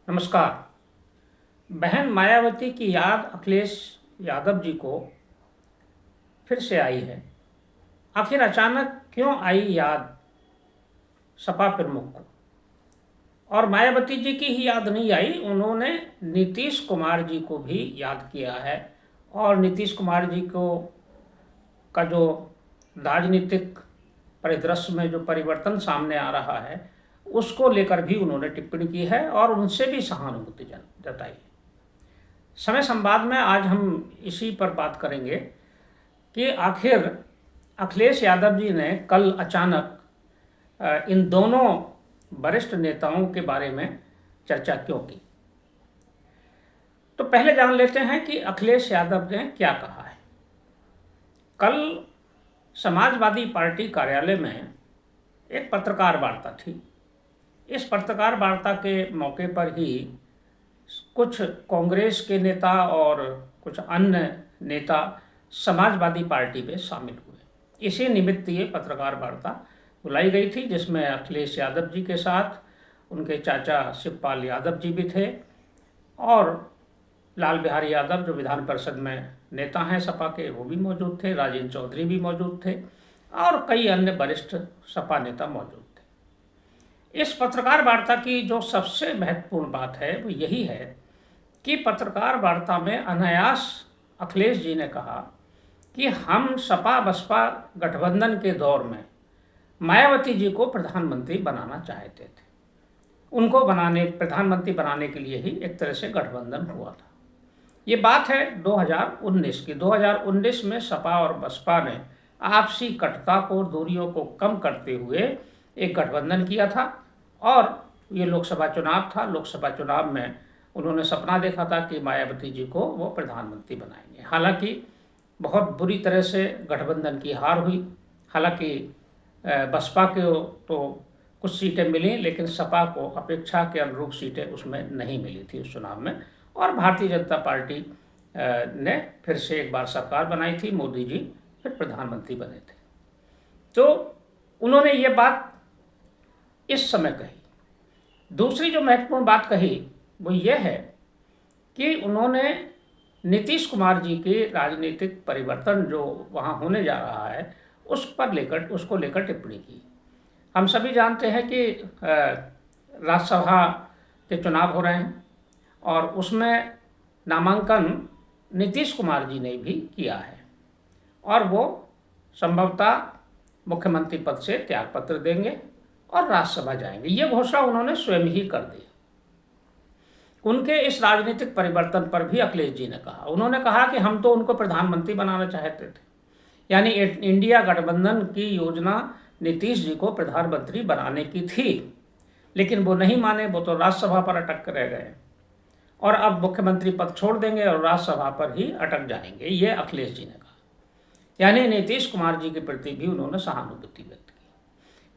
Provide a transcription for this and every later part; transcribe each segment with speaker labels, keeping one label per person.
Speaker 1: नमस्कार। बहन मायावती की याद अखिलेश यादव जी को फिर से आई है। आखिर अचानक क्यों आई याद सपा प्रमुख को? और मायावती जी की ही याद नहीं आई, उन्होंने नीतीश कुमार जी को भी याद किया है। और नीतीश कुमार जी को का जो राजनीतिक परिदृश्य में जो परिवर्तन सामने आ रहा है, उसको लेकर भी उन्होंने टिप्पणी की है और उनसे भी सहानुभूति जताई है। समय संवाद में आज हम इसी पर बात करेंगे कि आखिर अखिलेश यादव जी ने कल अचानक इन दोनों वरिष्ठ नेताओं के बारे में चर्चा क्यों की। तो पहले जान लेते हैं कि अखिलेश यादव ने क्या कहा है। कल समाजवादी पार्टी कार्यालय में एक पत्रकार वार्ता थी। इस पत्रकार वार्ता के मौके पर ही कुछ कांग्रेस के नेता और कुछ अन्य नेता समाजवादी पार्टी में शामिल हुए। इसी निमित्त ये पत्रकार वार्ता बुलाई गई थी, जिसमें अखिलेश यादव जी के साथ उनके चाचा शिवपाल यादव जी भी थे और लाल बिहारी यादव जो विधान परिषद में नेता हैं सपा के, वो भी मौजूद थे। राजेंद्र चौधरी भी मौजूद थे और कई अन्य वरिष्ठ सपा नेता मौजूद थे। इस पत्रकार वार्ता की जो सबसे महत्वपूर्ण बात है वो यही है कि पत्रकार वार्ता में अनायास अखिलेश जी ने कहा कि हम सपा बसपा गठबंधन के दौर में मायावती जी को प्रधानमंत्री बनाना चाहते थे। उनको प्रधानमंत्री बनाने के लिए ही एक तरह से गठबंधन हुआ था। ये बात है 2019 की। 2019 में सपा और बसपा ने आपसी कटुता को, दूरियों को कम करते हुए एक गठबंधन किया था और ये लोकसभा चुनाव था। लोकसभा चुनाव में उन्होंने सपना देखा था कि मायावती जी को वो प्रधानमंत्री बनाएंगे। हालांकि बहुत बुरी तरह से गठबंधन की हार हुई। हालांकि बसपा को तो कुछ सीटें मिली, लेकिन सपा को अपेक्षा के अनुरूप सीटें उसमें नहीं मिली थी उस चुनाव में। और भारतीय जनता पार्टी ने फिर से एक बार सरकार बनाई थी, मोदी जी फिर प्रधानमंत्री बने थे। तो उन्होंने ये बात इस समय कही। दूसरी जो महत्वपूर्ण बात कही वो ये है कि उन्होंने नीतीश कुमार जी के राजनीतिक परिवर्तन जो वहाँ होने जा रहा है उसको लेकर टिप्पणी की। हम सभी जानते हैं कि राज्यसभा के चुनाव हो रहे हैं और उसमें नामांकन नीतीश कुमार जी ने भी किया है और वो संभवतः मुख्यमंत्री पद से त्यागपत्र देंगे और राज्यसभा जाएंगे। ये घोषणा उन्होंने स्वयं ही कर दी। उनके इस राजनीतिक परिवर्तन पर भी अखिलेश जी ने कहा, उन्होंने कहा कि हम तो उनको प्रधानमंत्री बनाना चाहते थे, यानी इंडिया गठबंधन की योजना नीतीश जी को प्रधानमंत्री बनाने की थी, लेकिन वो नहीं माने। वो तो राज्यसभा पर अटक कर रह गए और अब मुख्यमंत्री पद छोड़ देंगे और राज्यसभा पर ही अटक जाएंगे। ये अखिलेश जी ने कहा, यानी नीतीश कुमार जी के प्रति भी उन्होंने सहानुभूति व्यक्त की।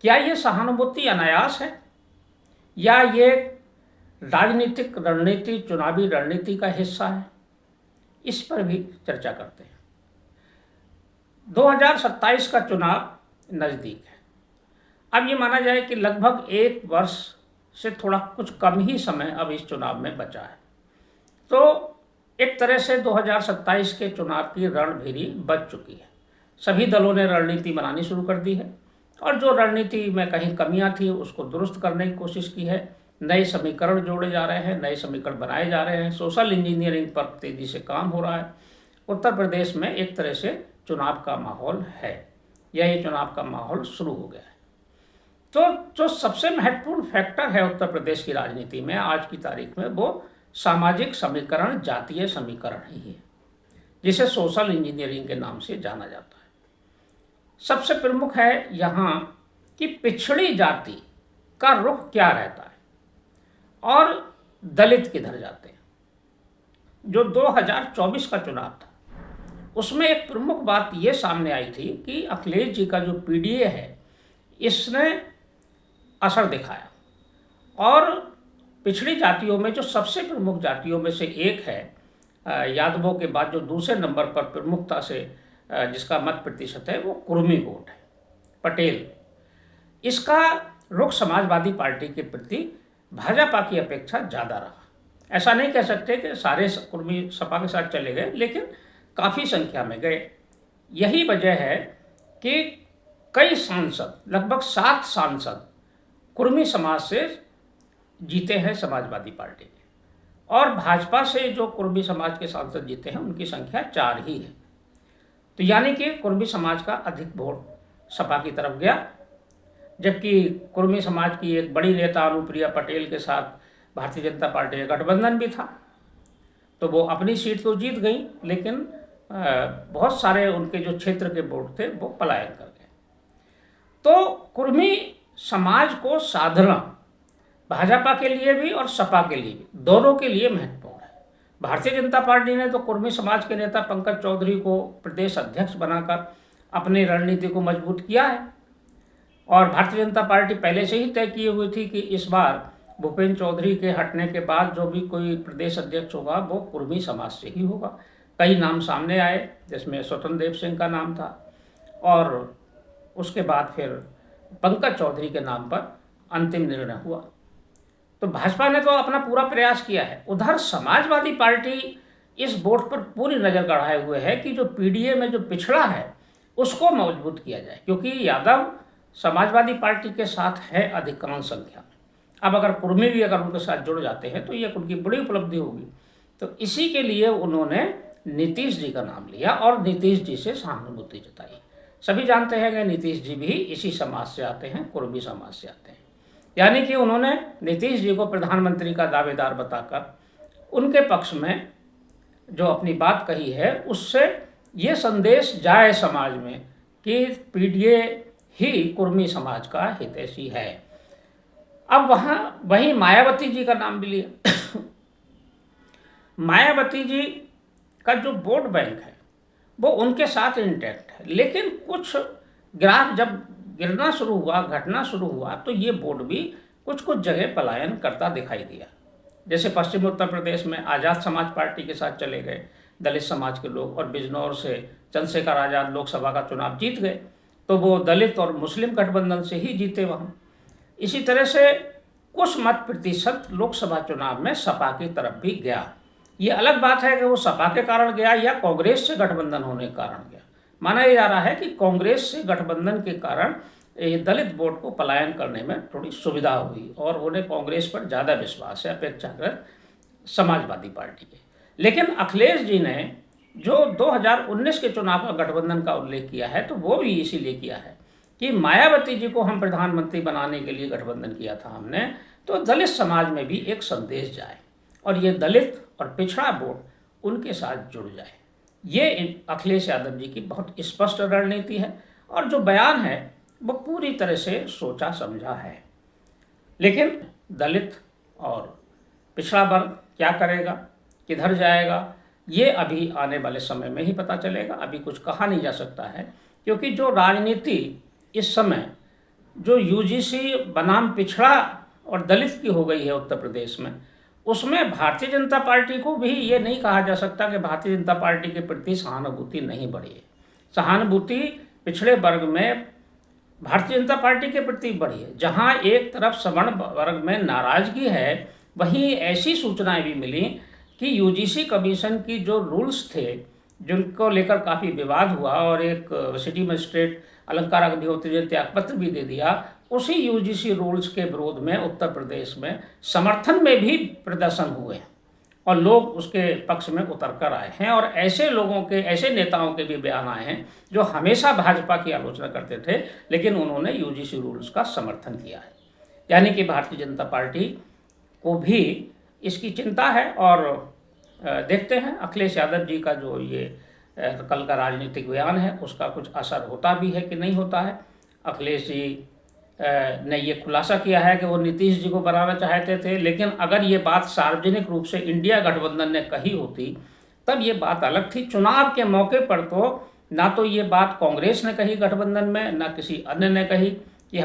Speaker 1: क्या ये सहानुभूति अनायास है या ये राजनीतिक रणनीति, चुनावी रणनीति का हिस्सा है? इस पर भी चर्चा करते हैं। 2027 का चुनाव नज़दीक है। अब ये माना जाए कि लगभग एक वर्ष से थोड़ा कुछ कम ही समय अब इस चुनाव में बचा है। तो एक तरह से 2027 के चुनाव की रणभेरी बच चुकी है। सभी दलों ने रणनीति बनानी शुरू कर दी है और जो रणनीति में कहीं कमियां थी उसको दुरुस्त करने की कोशिश की है। नए समीकरण जोड़े जा रहे हैं, नए समीकरण बनाए जा रहे हैं। सोशल इंजीनियरिंग पर तेज़ी से काम हो रहा है। उत्तर प्रदेश में एक तरह से चुनाव का माहौल है, यही चुनाव का माहौल शुरू हो गया है। तो जो सबसे महत्वपूर्ण फैक्टर है उत्तर प्रदेश की राजनीति में आज की तारीख में, वो सामाजिक समीकरण, जातीय समीकरण ही है, जिसे सोशल इंजीनियरिंग के नाम से जाना जाता है। सबसे प्रमुख है यहाँ कि पिछड़ी जाति का रुख क्या रहता है और दलित किधर जाते हैं। जो 2024 का चुनाव था उसमें एक प्रमुख बात ये सामने आई थी कि अखिलेश जी का जो पीडीए है इसने असर दिखाया और पिछड़ी जातियों में जो सबसे प्रमुख जातियों में से एक है, यादवों के बाद जो दूसरे नंबर पर प्रमुखता से जिसका मत प्रतिशत है वो कुर्मी वोट है, पटेल। इसका रुख समाजवादी पार्टी के प्रति भाजपा की अपेक्षा ज़्यादा रहा। ऐसा नहीं कह सकते कि सारे कुर्मी सपा के साथ चले गए, लेकिन काफ़ी संख्या में गए। यही वजह है कि कई सांसद, लगभग 7 सांसद कुर्मी समाज से जीते हैं समाजवादी पार्टी के, और भाजपा से जो कुर्मी समाज के सांसद जीते हैं उनकी संख्या 4 ही है। तो यानी कि कुर्मी समाज का अधिक वोट सपा की तरफ गया, जबकि कुर्मी समाज की एक बड़ी नेता अनुप्रिया पटेल के साथ भारतीय जनता पार्टी का गठबंधन भी था, तो वो अपनी सीट तो जीत गई, लेकिन बहुत सारे उनके जो क्षेत्र के वोट थे वो पलायन कर गए। तो कुर्मी समाज को साधना भाजपा के लिए भी और सपा के लिए भी, दोनों के लिए महत्वपूर्ण है। भारतीय जनता पार्टी ने तो कुर्मी समाज के नेता पंकज चौधरी को प्रदेश अध्यक्ष बनाकर अपनी रणनीति को मजबूत किया है, और भारतीय जनता पार्टी पहले से ही तय किए हुई थी कि इस बार भूपेंद्र चौधरी के हटने के बाद जो भी कोई प्रदेश अध्यक्ष होगा वो कुर्मी समाज से ही होगा। कई नाम सामने आए, जिसमें स्वतंत्र देव सिंह का नाम था, और उसके बाद फिर पंकज चौधरी के नाम पर अंतिम निर्णय हुआ। तो भाजपा ने तो अपना पूरा प्रयास किया है। उधर समाजवादी पार्टी इस वोट पर पूरी नज़र गड़ाए हुए है कि जो पीडीए में जो पिछड़ा है उसको मजबूत किया जाए, क्योंकि यादव समाजवादी पार्टी के साथ है अधिकांश संख्या में। अब अगर कुर्मी भी अगर उनके साथ जुड़ जाते हैं तो ये उनकी बड़ी उपलब्धि होगी। तो इसी के लिए उन्होंने नीतीश जी का नाम लिया और नीतीश जी से सहानुभूति जताई। सभी जानते हैं कि नीतीश जी भी इसी समाज से आते हैं, कुर्मी समाज से आते हैं। यानी कि उन्होंने नीतीश जी को प्रधानमंत्री का दावेदार बताकर उनके पक्ष में जो अपनी बात कही है उससे ये संदेश जाए समाज में कि पीडीए ही कुर्मी समाज का हितैषी है। अब वहीं मायावती जी का नाम भी लिया। मायावती जी का जो वोट बैंक है वो उनके साथ इंटैक्ट है, लेकिन कुछ ग्राफ जब गिरना शुरू हुआ, घटना शुरू हुआ, तो ये वोट भी कुछ कुछ जगह पलायन करता दिखाई दिया। जैसे पश्चिम उत्तर प्रदेश में आज़ाद समाज पार्टी के साथ चले गए दलित समाज के लोग, और बिजनौर से चंद्रशेखर आज़ाद लोकसभा का चुनाव जीत गए, तो वो दलित और मुस्लिम गठबंधन से ही जीते वहाँ। इसी तरह से कुछ मत प्रतिशत लोकसभा चुनाव में सपा की तरफ भी गया। ये अलग बात है कि वो सपा के कारण गया या कांग्रेस से गठबंधन होने के कारण गया। माना जा रहा है कि कांग्रेस से गठबंधन के कारण ये दलित वोट को पलायन करने में थोड़ी सुविधा हुई, और उन्हें कांग्रेस पर ज़्यादा विश्वास है अपेक्षाकृत समाजवादी पार्टी के। लेकिन अखिलेश जी ने जो 2019 के चुनाव का गठबंधन का उल्लेख किया है, तो वो भी इसीलिए किया है कि मायावती जी को हम प्रधानमंत्री बनाने के लिए गठबंधन किया था हमने, तो दलित समाज में भी एक संदेश जाए और ये दलित और पिछड़ा वोट उनके साथ जुड़ जाए। ये अखिलेश यादव जी की बहुत स्पष्ट रणनीति है, और जो बयान है वो पूरी तरह से सोचा समझा है। लेकिन दलित और पिछड़ा वर्ग क्या करेगा, किधर जाएगा, ये अभी आने वाले समय में ही पता चलेगा। अभी कुछ कहा नहीं जा सकता है, क्योंकि जो राजनीति इस समय जो यूजीसी बनाम पिछड़ा और दलित की हो गई है उत्तर प्रदेश में, उसमें भारतीय जनता पार्टी को भी ये नहीं कहा जा सकता कि भारतीय जनता पार्टी के प्रति सहानुभूति नहीं बढ़ी है। सहानुभूति पिछड़े वर्ग में भारतीय जनता पार्टी के प्रति बढ़ी है। जहां एक तरफ सवर्ण वर्ग में नाराजगी है, वहीं ऐसी सूचनाएं भी मिली कि यूजीसी कमीशन की जो रूल्स थे जिनको लेकर काफ़ी विवाद हुआ, और एक सिटी मजिस्ट्रेट अलंकार अग्निहोत्री ने त्यागपत्र भी दे दिया, उसी यूजीसी रूल्स के विरोध में उत्तर प्रदेश में समर्थन में भी प्रदर्शन हुए हैं और लोग उसके पक्ष में उतर कर आए हैं। और ऐसे लोगों के, ऐसे नेताओं के भी बयान आए हैं जो हमेशा भाजपा की आलोचना करते थे, लेकिन उन्होंने यूजीसी रूल्स का समर्थन किया है। यानी कि भारतीय जनता पार्टी को भी इसकी चिंता है, और देखते हैं अखिलेश यादव जी का जो ये कल का राजनीतिक बयान है उसका कुछ असर होता भी है कि नहीं होता है। अखिलेश जी ने ये खुलासा किया है कि वो नीतीश जी को बनाना चाहते थे, लेकिन अगर ये बात सार्वजनिक रूप से इंडिया गठबंधन ने कही होती तब ये बात अलग थी। चुनाव के मौके पर तो ना तो ये बात कांग्रेस ने कही गठबंधन में, ना किसी अन्य ने कही कि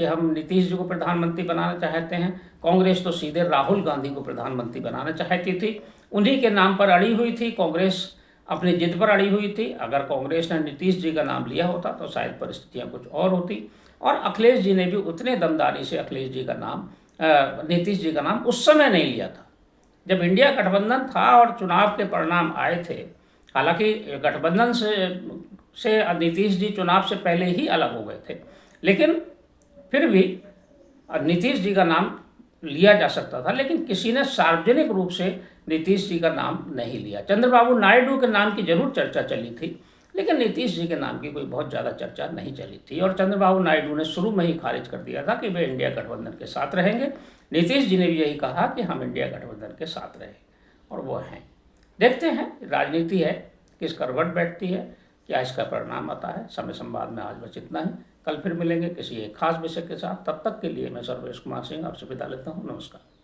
Speaker 1: हम नीतीश जी को प्रधानमंत्री बनाना चाहते हैं। कांग्रेस तो सीधे राहुल गांधी को प्रधानमंत्री बनाना चाहती थी, उन्हीं के नाम पर अड़ी हुई थी। कांग्रेस अपनी जिद पर अड़ी हुई थी। अगर कांग्रेस ने नीतीश जी का नाम लिया होता तो शायद परिस्थितियां कुछ और होती, और अखिलेश जी ने भी उतने दमदारी से अखिलेश जी का नाम नीतीश जी का नाम उस समय नहीं लिया था जब इंडिया गठबंधन था और चुनाव के परिणाम आए थे। हालांकि गठबंधन से नीतीश जी चुनाव से पहले ही अलग हो गए थे, लेकिन फिर भी नीतीश जी का नाम लिया जा सकता था, लेकिन किसी ने सार्वजनिक रूप से नीतीश जी का नाम नहीं लिया। चंद्रबाबू नायडू के नाम की जरूर चर्चा चली थी, लेकिन नीतीश जी के नाम की कोई बहुत ज़्यादा चर्चा नहीं चली थी। और चंद्रबाबू नायडू ने शुरू में ही खारिज कर दिया था कि वे इंडिया गठबंधन के साथ रहेंगे। नीतीश जी ने भी यही कहा कि हम इंडिया गठबंधन के साथ रहें, और वो हैं। देखते हैं, राजनीति है, किस करवट बैठती है, क्या इसका परिणाम आता है। समय संवाद में आज बस इतना ही। कल फिर मिलेंगे किसी एक खास विषय के साथ। तब तक के लिए मैं सर्वेश कुमार सिंह आपसे विदा लेता हूँ। नमस्कार।